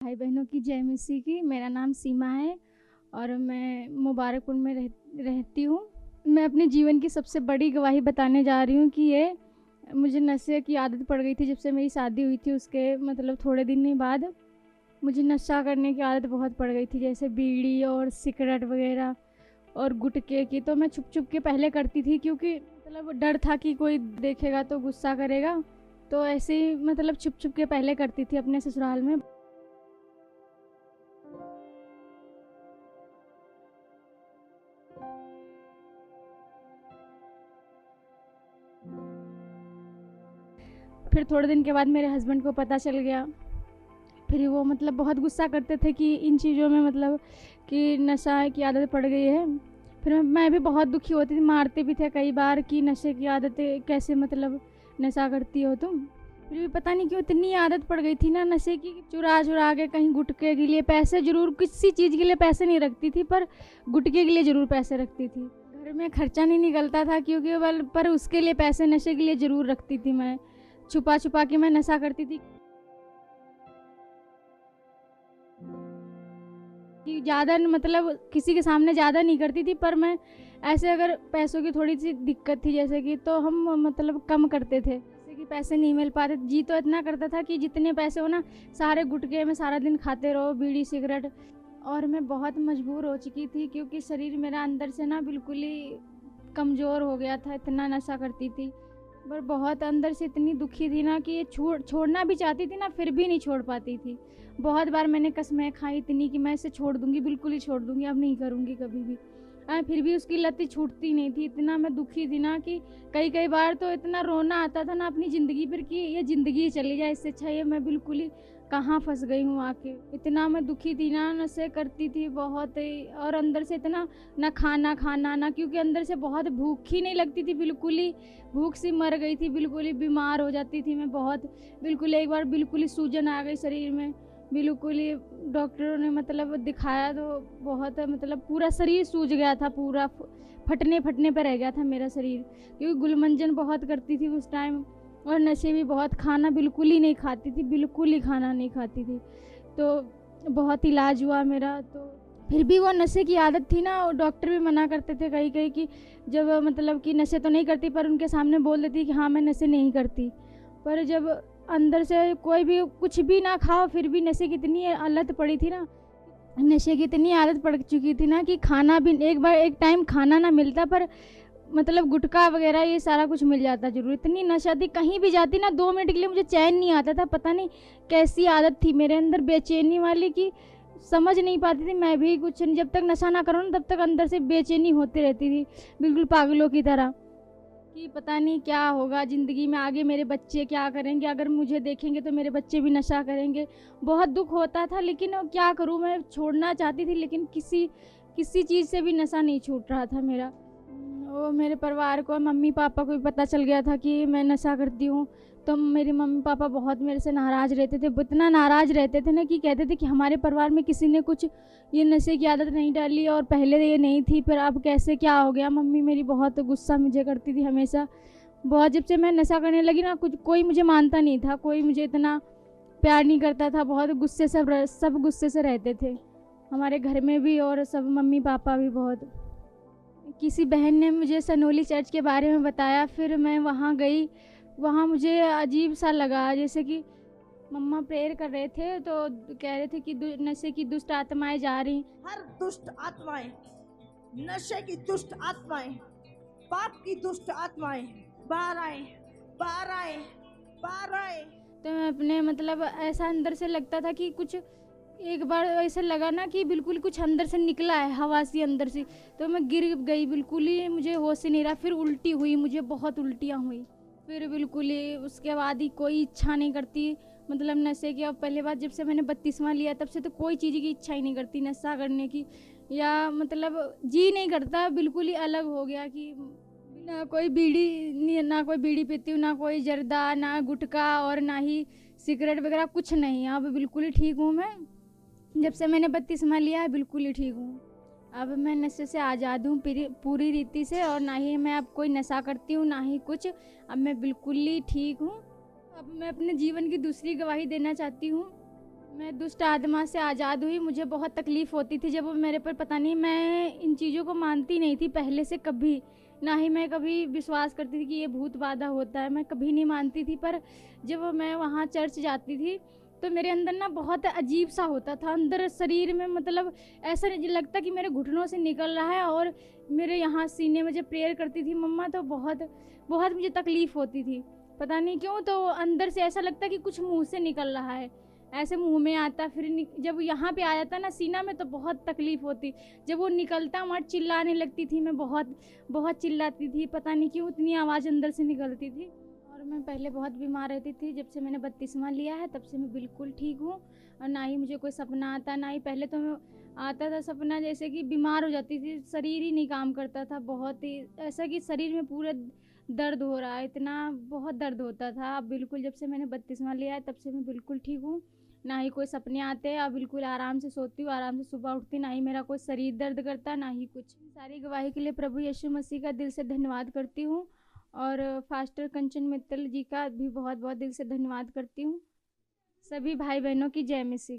भाई बहनों की जय मसीह की। मेरा नाम सीमा है और मैं मुबारकपुर में रहती हूँ। मैं अपने जीवन की सबसे बड़ी गवाही बताने जा रही हूँ कि ये मुझे नशे की आदत पड़ गई थी। जब से मेरी शादी हुई थी उसके थोड़े दिन ही बाद मुझे नशा करने की आदत बहुत पड़ गई थी, जैसे बीड़ी और सिगरेट वगैरह और गुटखे की। तो मैं छुप छुप के पहले करती थी, क्योंकि डर था कि कोई देखेगा तो गुस्सा करेगा। तो ऐसे ही छुप छुप के पहले करती थी अपने ससुराल में। फिर थोड़े दिन के बाद मेरे हस्बैंड को पता चल गया। फिर वो बहुत गुस्सा करते थे कि इन चीज़ों में कि नशा की आदत पड़ गई है। फिर मैं भी बहुत दुखी होती थी, मारते भी थे कई बार कि नशे की आदतें कैसे नशा करती हो तुम। फिर भी पता नहीं क्यों इतनी आदत पड़ गई थी ना नशे की। चुरा चुरा के कहीं गुटखे के लिए पैसे, जरूर किसी चीज़ के लिए पैसे नहीं रखती थी, पर गुटखे के लिए ज़रूर पैसे रखती थी। घर में खर्चा नहीं निकलता था क्योंकि पर उसके लिए पैसे नशे के लिए ज़रूर रखती थी। मैं छुपा छुपा के मैं नशा करती थी कि ज़्यादा किसी के सामने ज़्यादा नहीं करती थी, पर मैं ऐसे अगर पैसों की थोड़ी सी दिक्कत थी जैसे कि, तो हम कम करते थे। जैसे कि पैसे नहीं मिल पाते, जी तो इतना करता था कि जितने पैसे हो ना सारे गुटखे में सारा दिन खाते रहो, बीड़ी सिगरेट। और मैं बहुत मजबूर हो चुकी थी क्योंकि शरीर मेरा अंदर से ना बिल्कुल ही कमज़ोर हो गया था, इतना नशा करती थी। पर बहुत अंदर से इतनी दुखी थी ना कि ये छोड़ना भी चाहती थी ना, फिर भी नहीं छोड़ पाती थी। बहुत बार मैंने कसमें खाई इतनी कि मैं इसे छोड़ दूंगी, बिल्कुल ही छोड़ दूंगी, अब नहीं करूंगी कभी भी। फिर भी उसकी लत छूटती नहीं थी। इतना मैं दुखी थी ना कि कई कई बार तो इतना रोना आता था ना अपनी ज़िंदगी पर कि ये ज़िंदगी ही चली जाए, इससे अच्छा ये मैं बिल्कुल ही कहाँ फंस गई हूँ आके। इतना मैं दुखी थी ना, नशे करती थी बहुत ही। और अंदर से इतना ना खाना खाना ना, क्योंकि अंदर से बहुत भूख ही नहीं लगती थी, बिल्कुल ही भूख से मर गई थी, बिल्कुल ही बीमार हो जाती थी मैं बहुत। बिल्कुल एक बार बिल्कुल ही सूजन आ गई शरीर में, बिल्कुल ही डॉक्टरों ने दिखाया तो बहुत पूरा शरीर सूज गया था, पूरा फटने फटने पर रह गया था मेरा शरीर, क्योंकि गुलमंजन बहुत करती थी उस टाइम और नशे भी बहुत। खाना बिल्कुल ही नहीं खाती थी, बिल्कुल ही खाना नहीं खाती थी। तो बहुत इलाज हुआ मेरा, तो फिर भी वो नशे की आदत थी ना। डॉक्टर भी मना करते थे कहीं कहीं कि जब कि नशे तो नहीं करती, पर उनके सामने बोल देती कि हाँ मैं नशे नहीं करती। पर जब अंदर से कोई भी कुछ भी ना खाओ, फिर भी नशे की इतनी आदत पड़ी थी ना, नशे की इतनी आदत पड़ चुकी थी ना कि खाना भी एक टाइम खाना ना मिलता, पर गुटखा वगैरह ये सारा कुछ मिल जाता जरूर। इतनी नशा थी, कहीं भी जाती ना 2 मिनट के लिए मुझे चैन नहीं आता था। पता नहीं कैसी आदत थी मेरे अंदर बेचैनी वाली कि समझ नहीं पाती थी मैं भी कुछ। जब तक नशा ना करूँ तब तक अंदर से बेचैनी होती रहती थी, बिल्कुल पागलों की तरह, कि पता नहीं क्या होगा ज़िंदगी में आगे, मेरे बच्चे क्या करेंगे, अगर मुझे देखेंगे तो मेरे बच्चे भी नशा करेंगे। बहुत दुख होता था, लेकिन क्या करूँ, मैं छोड़ना चाहती थी लेकिन किसी चीज़ से भी नशा नहीं छूट रहा था मेरा। वो मेरे परिवार को, मम्मी पापा को भी पता चल गया था कि मैं नशा करती हूँ। तो मेरे मम्मी पापा बहुत मेरे से नाराज़ रहते थे, इतना नाराज़ रहते थे ना कि कहते थे कि हमारे परिवार में किसी ने कुछ ये नशे की आदत नहीं डाली और पहले ये नहीं थी, फिर अब कैसे क्या हो गया। मम्मी मेरी बहुत गुस्सा मुझे करती थी हमेशा बहुत। जब से मैं नशा करने लगी ना, कोई मुझे मानता नहीं था, कोई मुझे इतना प्यार नहीं करता था। बहुत गुस्से, सब गुस्से से रहते थे हमारे घर में भी, और सब मम्मी पापा भी बहुत। किसी बहन ने मुझे सनोली चर्च के बारे में बताया, फिर मैं वहाँ गई। वहाँ मुझे अजीब सा लगा, जैसे कि मम्मा प्रेयर कर रहे थे तो कह रहे थे कि नशे की दुष्ट आत्माएं जा रही। हर दुष्ट आत्माएं, नशे की दुष्ट आत्माएं, पाप की दुष्ट आत्माएं बाहर आए, बाहर आए, बाहर आए। तो मैं अपने ऐसा अंदर से लगता था कि कुछ, एक बार ऐसा लगा ना कि बिल्कुल कुछ अंदर से निकला है, हवा सी अंदर से। तो मैं गिर गई, बिल्कुल ही मुझे होश ही नहीं रहा। फिर उल्टी हुई, मुझे बहुत उल्टियाँ हुई। फिर बिल्कुल ही उसके बाद ही कोई इच्छा नहीं करती नशे की। अब पहले बार जब से मैंने बत्तीसवां लिया तब से तो कोई चीज़ की इच्छा ही नहीं करती नशा करने की, या जी नहीं करता, बिल्कुल ही अलग हो गया कि ना कोई बीड़ी, ना कोई बीड़ी पीती हूँ, ना कोई जर्दा, ना गुटखा और ना ही सिगरेट वगैरह, कुछ नहीं। अब बिल्कुल ही ठीक हूँ मैं। जब से मैंने बत्तीसवां लिया है बिल्कुल ही ठीक हूँ। अब मैं नशे से आज़ाद हूँ पूरी रीति से, और ना ही मैं अब कोई नशा करती हूँ ना ही कुछ। अब मैं बिल्कुल ही ठीक हूँ। अब मैं अपने जीवन की दूसरी गवाही देना चाहती हूँ। मैं दुष्ट आत्मा से आज़ाद हुई। मुझे बहुत तकलीफ़ होती थी जब वो मेरे पर, पता नहीं, मैं इन चीज़ों को मानती नहीं थी पहले से कभी। ना ही मैं कभी विश्वास करती थी कि ये भूत बाधा होता है, मैं कभी नहीं मानती थी। पर जब मैं वहाँ चर्च जाती थी तो मेरे अंदर ना बहुत अजीब सा होता था, अंदर शरीर में, मतलब ऐसा नहीं लगता कि मेरे घुटनों से निकल रहा है। और मेरे यहाँ सीने में जब प्रेयर करती थी मम्मा तो बहुत बहुत मुझे तकलीफ़ होती थी, पता नहीं क्यों। तो अंदर से ऐसा लगता कि कुछ मुँह से निकल रहा है, ऐसे मुंह में आता, फिर जब यहाँ पे आ जाता ना सीना में तो बहुत तकलीफ़ होती। जब वो निकलता वहाँ चिल्लाने लगती थी मैं, बहुत बहुत चिल्लाती थी, पता नहीं क्यों इतनी आवाज़ अंदर से निकलती थी। और मैं पहले बहुत बीमार रहती थी। जब से मैंने बपतिस्मा लिया है तब से मैं बिल्कुल ठीक हूँ। और ना ही मुझे कोई सपना आता, ना ही पहले तो मैं आता था सपना जैसे कि बीमार हो जाती थी, शरीर ही नहीं काम करता था, बहुत ही ऐसा कि शरीर में पूरा दर्द हो रहा है, इतना बहुत दर्द होता था। अब बिल्कुल जब से मैंने बपतिस्मा लिया है तब से मैं बिल्कुल ठीक हूँ। ना ही कोई सपने आते हैं, अब बिल्कुल आराम से सोती हूँ, आराम से सुबह उठती, ना ही मेरा कोई शरीर दर्द करता, ना ही कुछ। सारी गवाही के लिए प्रभु यीशु मसीह का दिल से धन्यवाद करती हूँ। और फास्टर कंचन मित्तल जी का भी बहुत बहुत दिल से धन्यवाद करती हूँ। सभी भाई बहनों की जय मसीह।